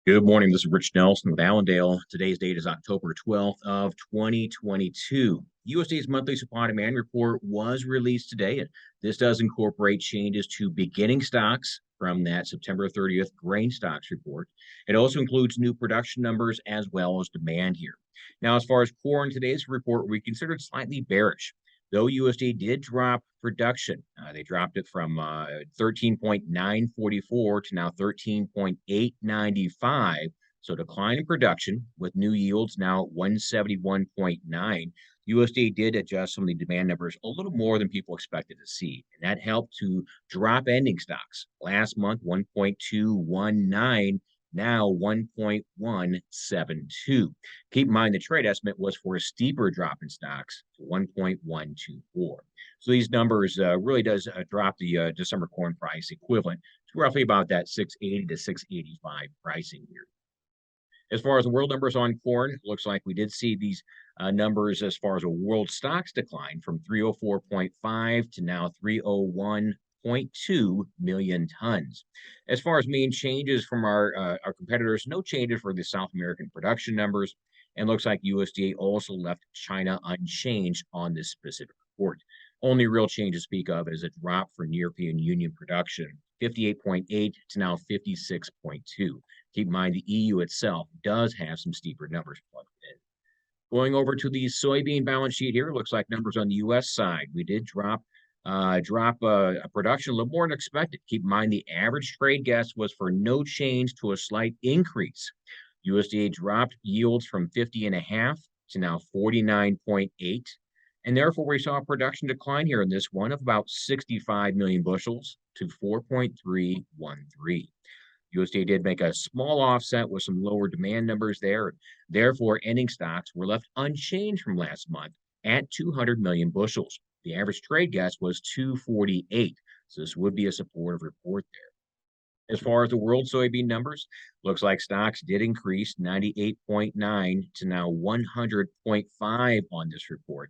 Good morning. This is Rich Nelson with Allendale. Today's date is October 12th of 2022. USDA's monthly supply demand report was released today, and this does incorporate changes to beginning stocks from that September 30th grain stocks report. It also includes new production numbers as well as demand here. Now, as far as corn, today's report we considered slightly bearish. Though USDA did drop production, they dropped it from 13.944 to now 13.895. So decline in production with new yields now 171.9. USDA did adjust some of the demand numbers a little more than people expected to see, and that helped to drop ending stocks. Last month, 1.219, now 1.172. Keep in mind the trade estimate was for a steeper drop in stocks to 1.124. So these numbers really does drop the December corn price equivalent to roughly about that 680 to 685 pricing here. As far as the world numbers on corn, looks like we did see these numbers as far as a world stocks decline from 304.5 to now 301.2 million tons. As far as main changes from our competitors, no changes for the South American production numbers, and looks like USDA also left China unchanged on this specific report. Only real change to speak of is a drop for European Union production, 58.8 to now 56.2. Keep in mind the EU itself does have some steeper numbers plugged in. Going over to the soybean balance sheet here, looks like numbers on the U.S. side. We did drop production a little more than expected. Keep in mind the average trade guess was for no change to a slight increase. USDA dropped yields from 50.5 to now 49.8. And therefore, we saw a production decline here in this one of about 65 million bushels to 4.313. USDA did make a small offset with some lower demand numbers there. Therefore, ending stocks were left unchanged from last month at 200 million bushels. The average trade guess was 248. So this would be a supportive report there. As far as the world soybean numbers, looks like stocks did increase 98.9 to now 100.5 on this report.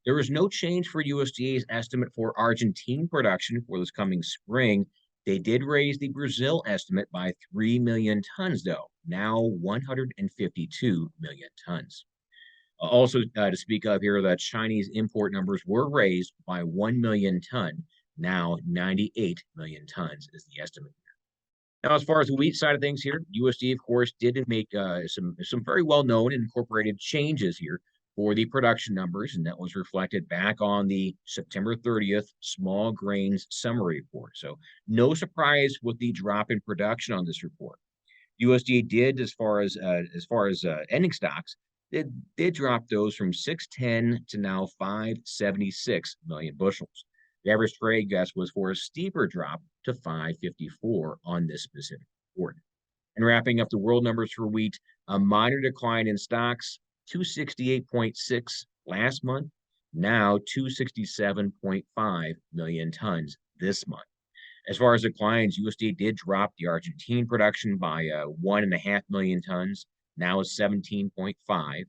There was no change for USDA's estimate for Argentine production for this coming spring. They did raise the Brazil estimate by 3 million tons, though, now 152 million tons. Also, to speak of here, the Chinese import numbers were raised by 1 million ton, now 98 million tons is the estimate. Now, as far as the wheat side of things here, USDA, of course, did make some very well-known and incorporated changes here for the production numbers, and that was reflected back on the September 30th small grains summary report. So no surprise with the drop in production on this report. USDA did, as far as ending stocks, did drop those from 610 to now 576 million bushels. The average trade guess was for a steeper drop to 554 on this specific report. And wrapping up the world numbers for wheat, a minor decline in stocks, 268.6 last month, now 267.5 million tons this month. As far as declines, USDA did drop the Argentine production by 1.5 million tons, now is 17.5.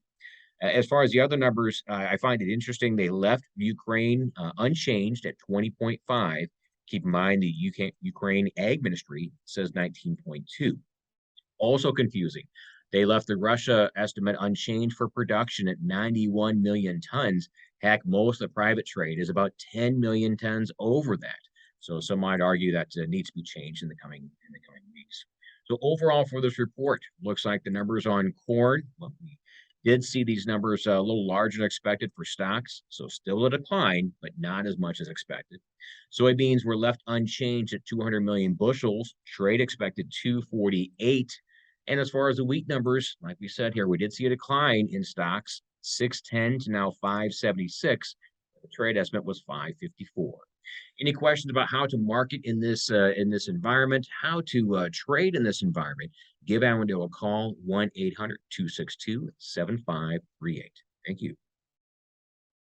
As far as the other numbers, I find it interesting. They left Ukraine unchanged at 20.5. Keep in mind the Ukraine Ag Ministry says 19.2. Also confusing. They left the Russia estimate unchanged for production at 91 million tons. Heck, most of the private trade is about 10 million tons over that. So some might argue that needs to be changed in the coming weeks. So overall for this report, looks like the numbers on corn, well, we did see these numbers a little larger than expected for stocks, so still a decline, but not as much as expected. Soybeans were left unchanged at 200 million bushels. Trade expected 248. And as far as the wheat numbers, like we said here, we did see a decline in stocks, 610 to now 576. The trade estimate was 554. Any questions about how to market in this environment, how to trade in this environment? Give Allendale a call, 1-800-262-7538. Thank you.